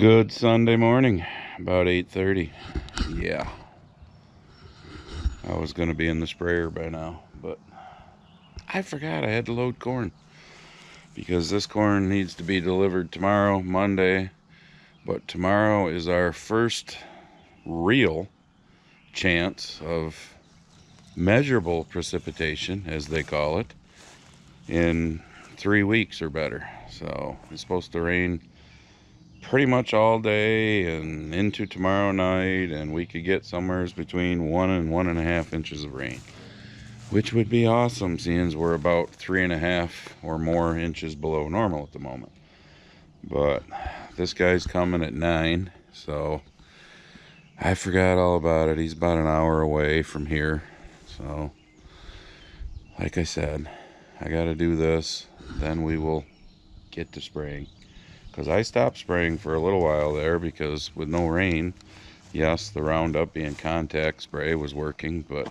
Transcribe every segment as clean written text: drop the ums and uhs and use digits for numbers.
Good Sunday morning, about 8:30. Yeah, I was going to be in the sprayer by now, but I forgot I had to load corn because this corn needs to be delivered tomorrow, Monday. But tomorrow is our first real chance of measurable precipitation, as they call it, in 3 weeks or better. So it's supposed to rain pretty much all day and into tomorrow night, and we could get somewhere between 1 and 1.5 inches of rain, which would be awesome, seeing we're about 3.5 or more inches below normal at the moment. But this guy's coming at 9, so I forgot all about it. He's about an hour away from here, so like I said, I gotta do this, then we will get to spraying. Because I stopped spraying for a little while there because with no rain, yes, the Roundup being contact spray was working, but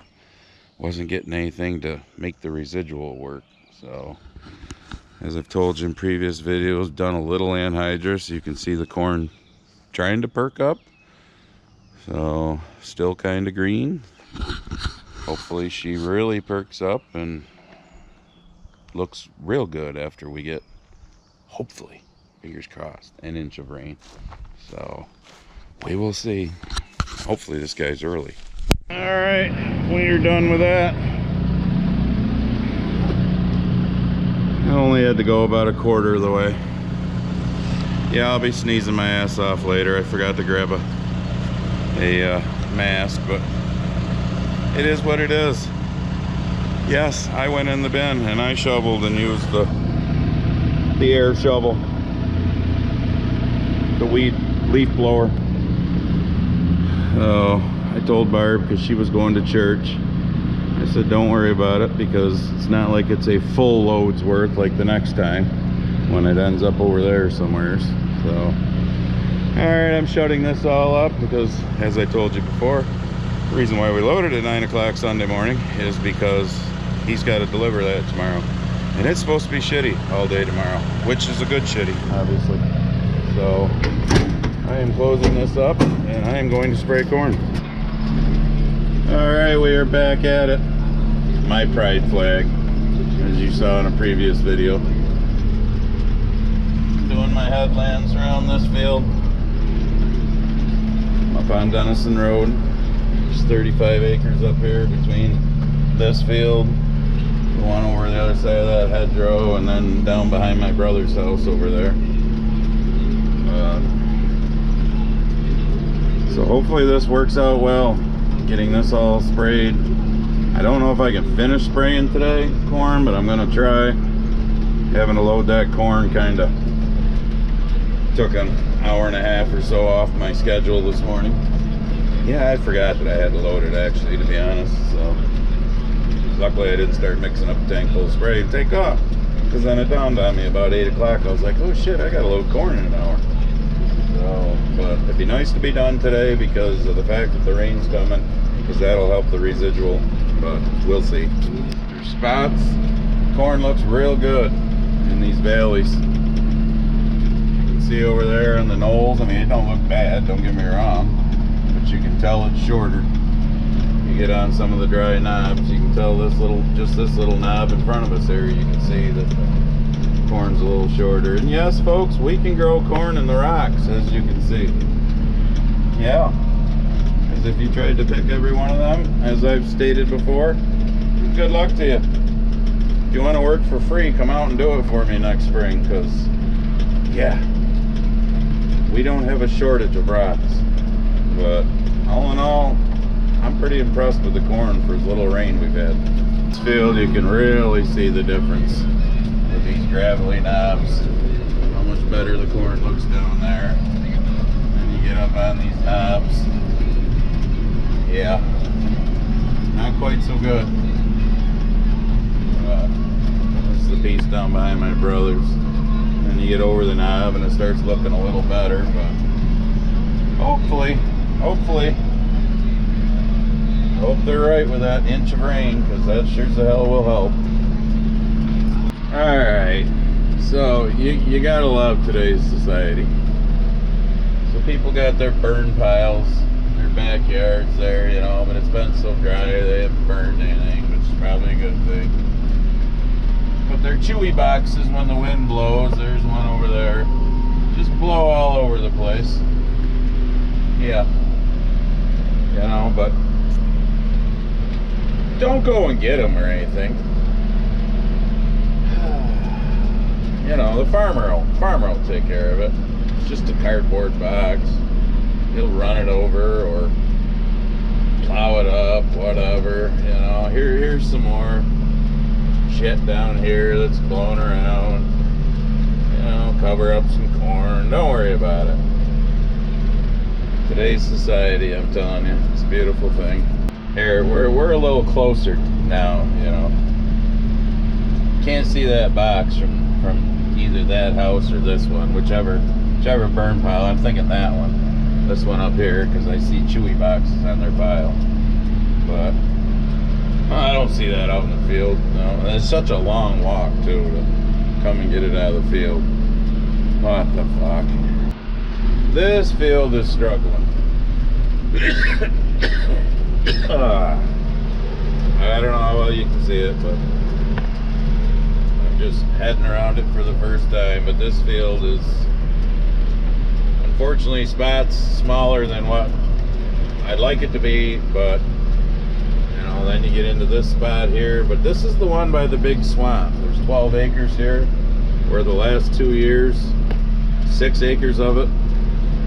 wasn't getting anything to make the residual work. So, as I've told you in previous videos, done a little anhydrous. You can see the corn trying to perk up. So, still kind of green. Hopefully she really perks up and looks real good after we get, hopefully, fingers crossed, an inch of rain. So we will see. Hopefully this guy's early. All right, we're done with that. I only had to go about a quarter of the way. Yeah, I'll be sneezing my ass off later. I forgot to grab a mask, but it is what it is. Yes, I went in the bin and I shoveled and used the air shovel, the weed leaf blower. So I told Barb, because she was going to church, I said don't worry about it, because it's not like it's a full load's worth like the next time when it ends up over there somewhere. So alright, I'm shutting this all up because, as I told you before, the reason why we loaded at 9 o'clock Sunday morning is because he's got to deliver that tomorrow, and it's supposed to be shitty all day tomorrow, which is a good shitty, obviously. So I am closing this up and I am going to spray corn. All right, we are back at it. My pride flag, as you saw in a previous video. Doing my headlands around this field. Up on Dalton Road. There's 35 acres up here between this field, the one over the other side of that hedgerow, and then down behind my brother's house over there. So hopefully this works out well, getting this all sprayed. I don't know if I can finish spraying today corn, but I'm gonna try. Having to load that corn kind of took an hour and a half or so off my schedule this morning. Yeah, I forgot that I had to load it, actually, to be honest. So luckily I didn't start mixing up a tank full of spray and take off, because then it dawned on me about 8 o'clock. I was like, oh shit, I gotta load corn in an hour. So, but it'd be nice to be done today because of the fact that the rain's coming, because that'll help the residual, but we'll see. There's spots. Corn looks real good in these valleys. You can see over there in the knolls, I mean, it don't look bad, don't get me wrong, but you can tell it's shorter. You get on some of the dry knobs, you can tell this little knob in front of us here, you can see that the corn's a little shorter. And yes, folks, we can grow corn in the rocks, as you can see. Yeah, as if you tried to pick every one of them, as I've stated before, good luck to you. If you want to work for free, come out and do it for me next spring, because yeah, we don't have a shortage of rocks. But all in all, I'm pretty impressed with the corn for as little rain we've had. This field, you can really see the difference with these gravelly knobs. How much better the corn looks down there. And you get up on these knobs. Yeah, not quite so good. This is the piece down behind my brother's. And you get over the knob and it starts looking a little better. But hopefully, I hope they're right with that inch of rain, because that sure as the hell will help. Alright, so you gotta love today's society. people got their burn piles, their backyards there, you know, but it's been so dry they haven't burned anything, which is probably a good thing. But they're chewy boxes when the wind blows. There's one over there. Just blow all over the place. Yeah. You know, but don't go and get them or anything. You know, the farmer will take care of it. It's just a cardboard box. He'll run it over or plow it up, whatever. You know, here's some more shit down here that's blowing around. You know, cover up some corn. Don't worry about it. Today's society, I'm telling you, it's a beautiful thing. Here, we're a little closer now, you know. Can't see that box from either that house or this one, whichever burn pile. I'm thinking that one. This one up here, because I see chewy boxes on their pile. But I don't see that out in the field. No, and it's such a long walk too to come and get it out of the field. What the fuck? This field is struggling. I don't know how well you can see it, but I'm just heading around it for the first time. But this field is unfortunately spots smaller than what I'd like it to be, but then you get into this spot here. But this is the one by the big swamp. There's 12 acres here, where the last 2 years 6 acres of it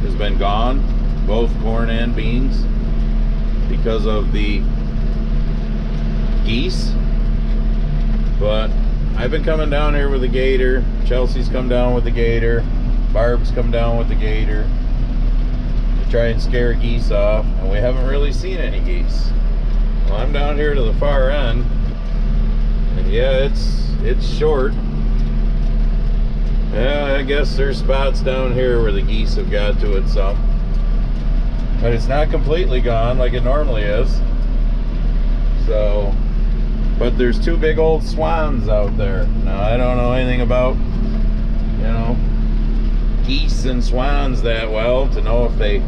has been gone, both corn and beans, because of the geese. But I've been coming down here with a gator. Chelsea's come down with the gator. Barb's come down with the gator to try and scare geese off, and we haven't really seen any geese. Well, I'm down here to the far end, and yeah, it's short. Yeah, I guess there's spots down here where the geese have got to it some, but it's not completely gone like it normally is. So, but there's 2 big old swans out there. Now, I don't know anything about, you know, geese and swans that well to know if they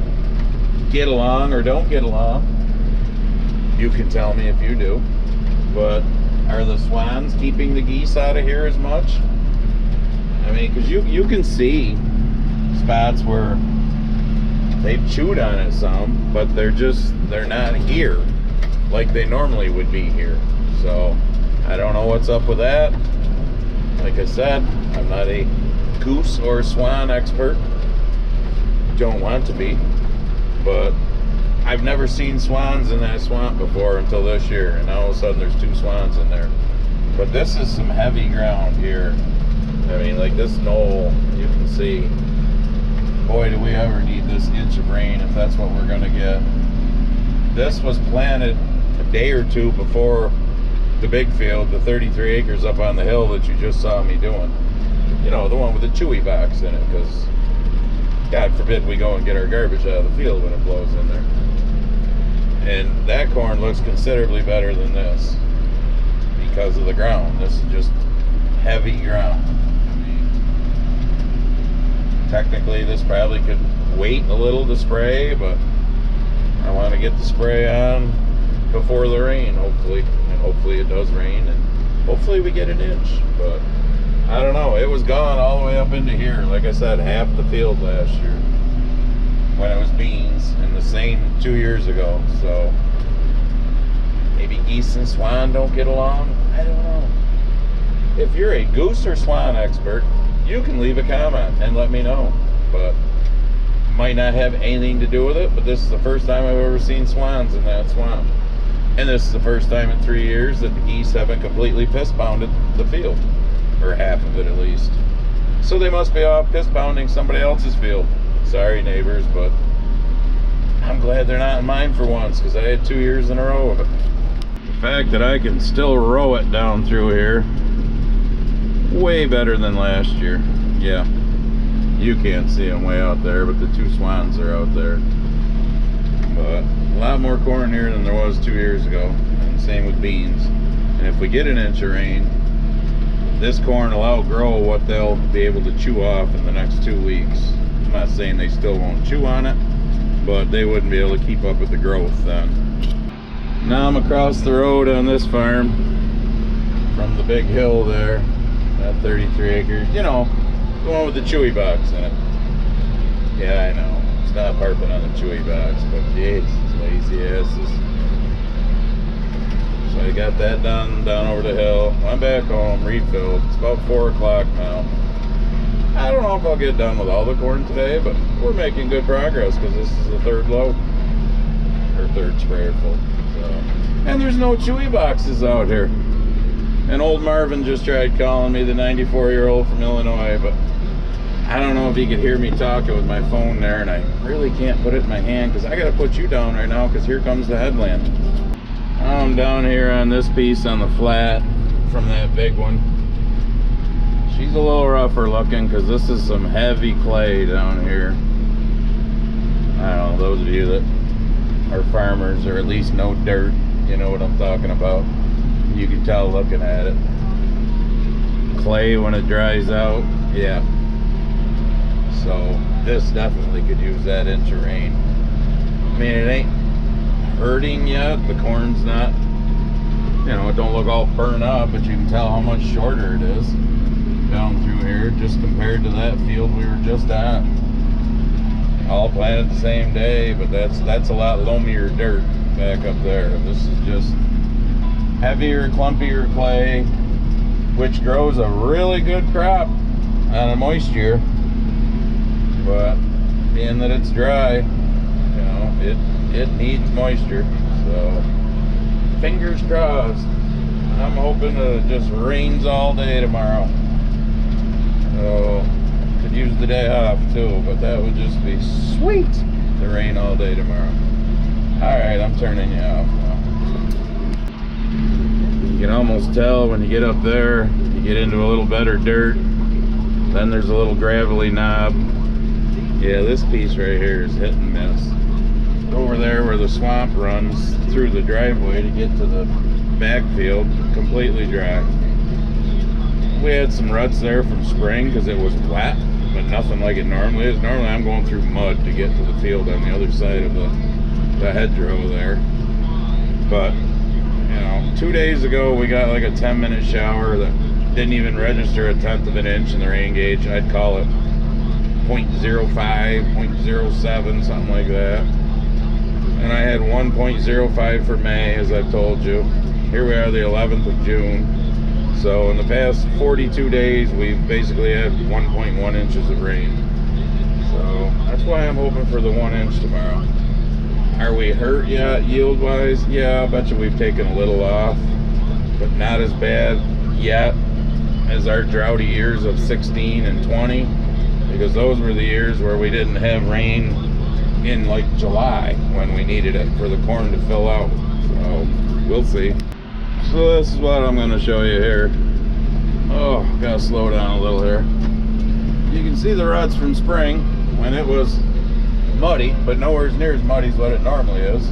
get along or don't get along. You can tell me if you do. But are the swans keeping the geese out of here as much? I mean, because you can see spots where they've chewed on it some, but they're not here like they normally would be here. So I don't know what's up with that. Like I said, I'm not a goose or swan expert. Don't want to be, but I've never seen swans in that swamp before until this year, and now all of a sudden there's 2 swans in there. But this is some heavy ground here. I mean, like this knoll, you can see. Boy, do we ever need this inch of rain if that's what we're gonna get. This was planted a day or 2 before the big field, the 33 acres up on the hill that you just saw me doing. You know, the one with the chewy box in it, because God forbid we go and get our garbage out of the field when it blows in there. And that corn looks considerably better than this because of the ground. This is just heavy ground. I mean, technically this probably could wait a little to spray, but I want to get the spray on before the rain, hopefully. And hopefully it does rain, and hopefully we get an inch. But I don't know, it was gone all the way up into here. Like I said, half the field last year when it was beans, and the same 2 years ago. So maybe geese and swan don't get along. I don't know. If you're a goose or swan expert, you can leave a comment and let me know. But might not have anything to do with it, but this is the first time I've ever seen swans in that swamp. And this is the first time in 3 years that the geese haven't completely piss pounded the field, or half of it at least. So they must be off piss pounding somebody else's field. Sorry neighbors, but I'm glad they're not in mine for once, because I had 2 years in a row of it. The fact that I can still row it down through here, way better than last year. Yeah, you can't see them way out there, but the 2 swans are out there. But a lot more corn here than there was 2 years ago, and same with beans. And if we get an inch of rain, this corn will outgrow what they'll be able to chew off in the next 2 weeks. I'm not saying they still won't chew on it, but they wouldn't be able to keep up with the growth then. Now I'm across the road on this farm from the big hill there, that 33 acres, you know, the one with the chewy box in it. Yeah, I know, stop harping on the chewy box, but jeez, lazy asses. So I got that done down over the hill. I'm back home, refilled. It's about 4 o'clock now. I don't know if I'll get done with all the corn today, but we're making good progress because this is the third load, or third sprayer full. So, and there's no chewy boxes out here. And old Marvin just tried calling me, the 94-year-old from Illinois, but I don't know if he could hear me talking with my phone there, and I really can't put it in my hand because I got to put you down right now because here comes the headland. I'm down here on this piece on the flat from that big one. She's a little rougher looking because this is some heavy clay down here. I don't know, those of you that are farmers or at least know dirt, you know what I'm talking about. You can tell looking at it. Clay when it dries out, yeah. So this definitely could use that inch of rain. I mean, it ain't hurting yet. The corn's not, you know, it don't look all burnt up, but you can tell how much shorter it is down through here just compared to that field we were just at. All planted the same day, but that's a lot loamier dirt back up there. This is just heavier, clumpier clay, which grows a really good crop on a moisture, but being that it's dry, you know, it needs moisture. So fingers crossed. I'm hoping it just rains all day tomorrow. So could use the day off too, but that would just be sweet to rain all day tomorrow. Alright, I'm turning you off now. You can almost tell when you get up there, you get into a little better dirt, then there's a little gravelly knob. Yeah, this piece right here is hit and miss. Over there where the swamp runs through the driveway to get to the backfield, completely dry. We had some ruts there from spring because it was wet, but nothing like it normally is. Normally I'm going through mud to get to the field on the other side of the hedgerow there. But, you know, 2 days ago we got like a 10-minute shower that didn't even register 1/10 of an inch in the rain gauge. I'd call it 0.05, 0.07, something like that. And I had 1.05 for May, as I've told you. Here we are, the 11th of June. So in the past 42 days, we've basically had 1.1 inches of rain. So that's why I'm hoping for the 1 inch tomorrow. Are we hurt yet, yield-wise? Yeah, I bet you we've taken a little off, but not as bad yet as our droughty years of 16 and 20, because those were the years where we didn't have rain in like July when we needed it for the corn to fill out. So we'll see. So this is what I'm going to show you here. Oh, gotta slow down a little here. You can see the ruts from spring when it was muddy, but nowhere near as muddy as what it normally is,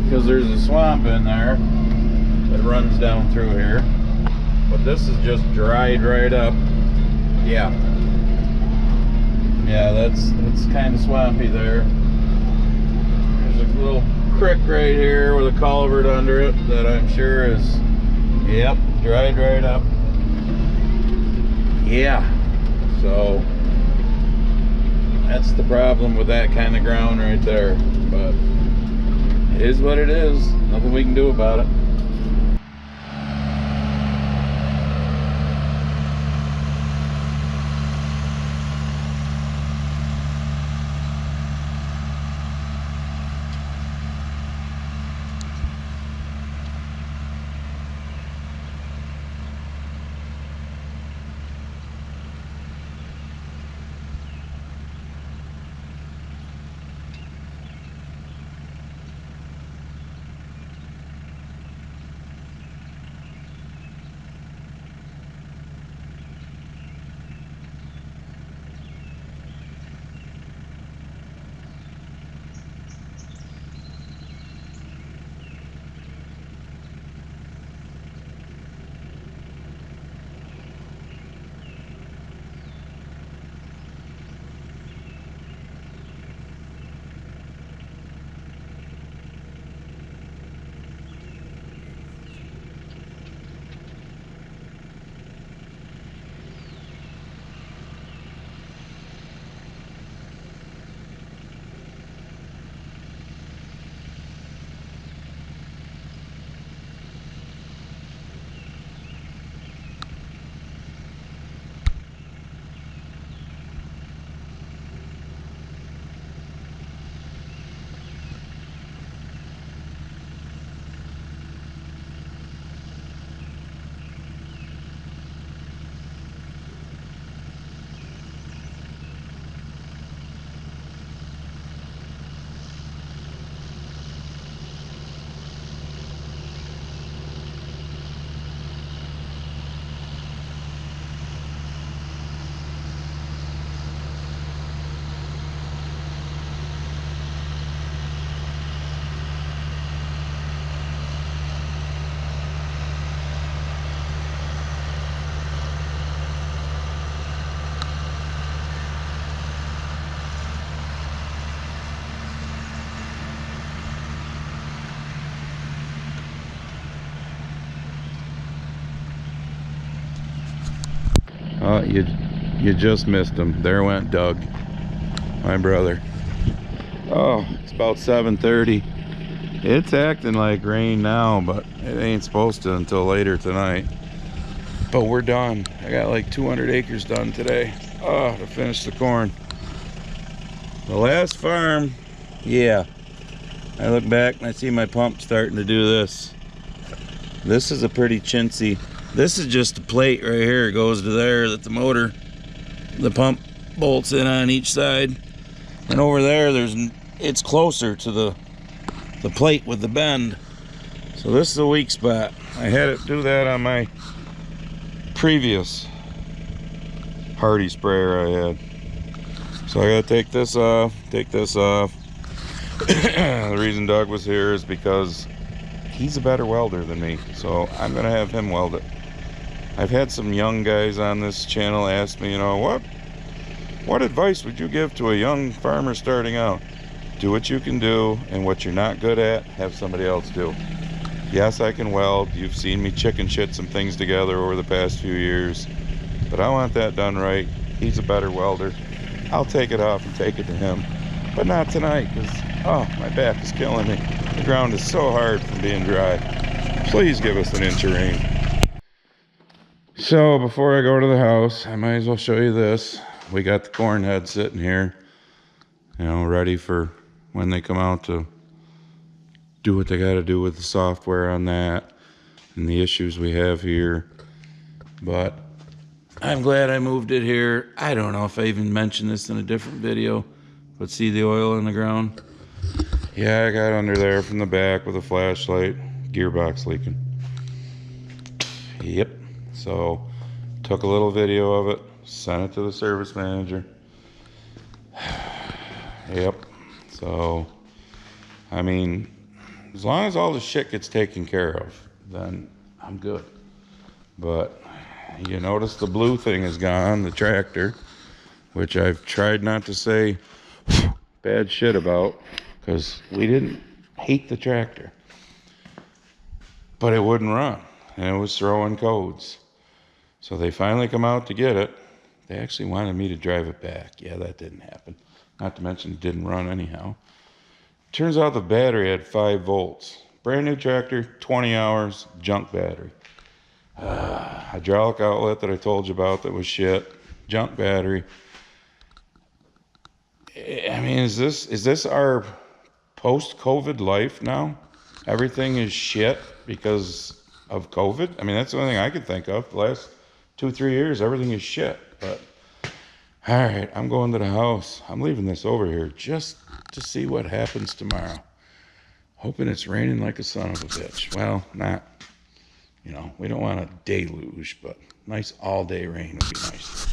because there's a swamp in there that runs down through here. But this is just dried right up. Yeah, that's kind of swampy there. There's a little creek right here with a culvert under it that I'm sure is, yep, dried right up. Yeah, so that's the problem with that kind of ground right there. But it is what it is. Nothing we can do about it. Oh, you just missed him. There went Doug, my brother. Oh, it's about 7:30. It's acting like rain now, but it ain't supposed to until later tonight. But we're done. I got like 200 acres done today. Oh, to finish the corn. The last farm, yeah. I look back and I see my pump starting to do this. This is a pretty chintzy. This is just a plate right here. It goes to there that the motor, the pump bolts in on each side. And over there, it's closer to the plate with the bend. So this is a weak spot. I had it do that on my previous Hardy sprayer I had. So I gotta take this off, The reason Doug was here is because he's a better welder than me, so I'm gonna have him weld it. I've had some young guys on this channel ask me, you know, what advice would you give to a young farmer starting out? Do what you can do, and what you're not good at, have somebody else do. Yes, I can weld. You've seen me chicken shit some things together over the past few years, but I want that done right. He's a better welder. I'll take it off and take it to him, but not tonight, because oh, my back is killing me. The ground is so hard from being dry. Please give us an inch of rain. So before I go to the house, I might as well show you this. We got the corn head sitting here, you know, ready for when they come out to do what they got to do with the software on that and the issues we have here. But I'm glad I moved it here. I don't know if I even mentioned this in a different video, but see the oil in the ground? Yeah, I got under there from the back with a flashlight. Gearbox leaking. Yep. So took a little video of it, sent it to the service manager. Yep. So I mean, as long as all the shit gets taken care of, then I'm good. But you notice the blue thing is gone, the tractor, which I've tried not to say bad shit about, because we didn't hate the tractor, but it wouldn't run, and it was throwing codes. So they finally come out to get it. They actually wanted me to drive it back. Yeah, that didn't happen. Not to mention it didn't run anyhow. Turns out the battery had 5 volts. Brand new tractor, 20 hours, junk battery. Hydraulic outlet that I told you about that was shit, junk battery. I mean, is this our post-COVID life now? Everything is shit because of COVID? I mean, that's the only thing I could think of. The last 2-3 years, everything is shit. But all right, I'm going to the house. I'm leaving this over here just to see what happens tomorrow. Hoping it's raining like a son of a bitch. Well, not, you know, we don't want a deluge, but nice all-day rain would be nice.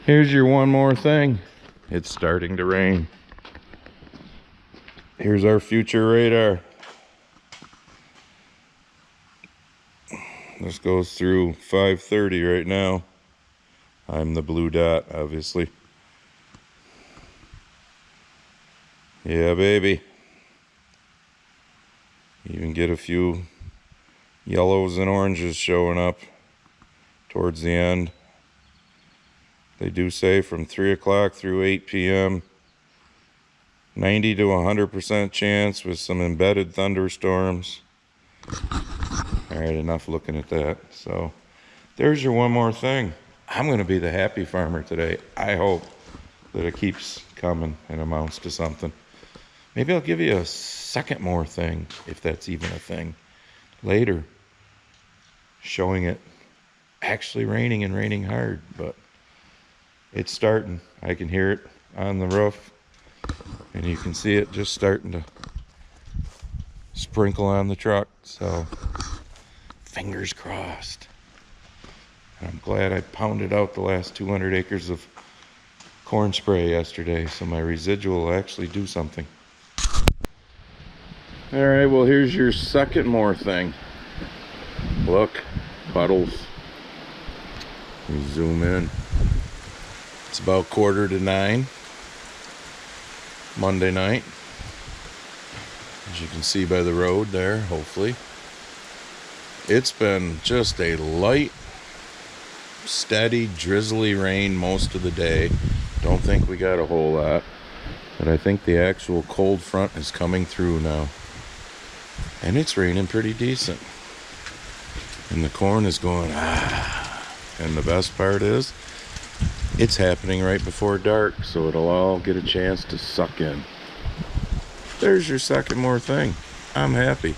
Here's your one more thing. It's starting to rain. Here's our future radar. This goes through 5:30 right now. I'm the blue dot, obviously. Yeah, baby. Even get a few yellows and oranges showing up towards the end. They do say from 3 o'clock through 8 p.m. 90 to 100% chance with some embedded thunderstorms. All right, enough looking at that. So there's your one more thing. I'm going to be the happy farmer today. I hope that it keeps coming and amounts to something. Maybe I'll give you a second more thing, if that's even a thing, later. Showing it actually raining and raining hard, but it's starting. I can hear it on the roof, and you can see it just starting to sprinkle on the truck. So fingers crossed. And I'm glad I pounded out the last 200 acres of corn spray yesterday, so my residual will actually do something. All right, well, here's your second more thing. Look, puddles. Let me zoom in. It's about 8:45 Monday night, as you can see by the road there, hopefully. It's been just a light steady, drizzly rain most of the day. Don't think we got a whole lot. But I think the actual cold front is coming through now. And it's raining pretty decent. And the corn is going, ah. And the best part is, it's happening right before dark, so it'll all get a chance to suck in. There's your second more thing. I'm happy.